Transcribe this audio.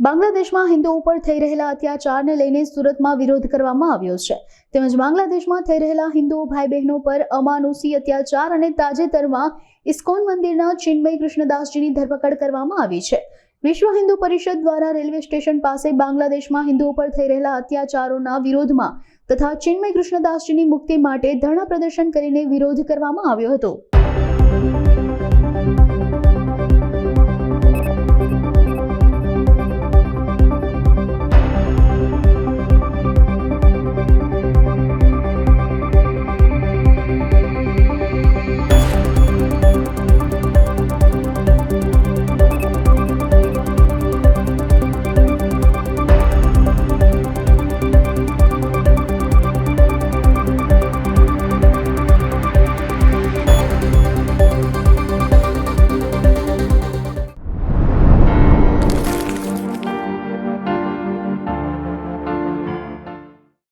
બાંગ્લાદેશમાં હિન્દુઓ ઉપર થઈ રહેલા અત્યાચારને લઈને સુરતમાં વિરોધ કરવામાં આવ્યો છે તેમજ બાંગ્લાદેશમાં થઈ રહેલા હિન્દુઓ ભાઈ બહેનો પર અમાનુષી અત્યાચાર અને તાજેતરમાં ઇસ્કોન મંદિરના ચિન્મય કૃષ્ણદાસજીની ધરપકડ કરવામાં આવી છે। વિશ્વ હિન્દુ પરિષદ દ્વારા રેલવે સ્ટેશન પાસે બાંગ્લાદેશમાં હિન્દુઓ પર થઈ રહેલા અત્યાચારોના વિરોધમાં તથા ચિન્મય કૃષ્ણદાસજીની મુક્તિ માટે ધરણા પ્રદર્શન કરીને વિરોધ કરવામાં આવ્યો હતો।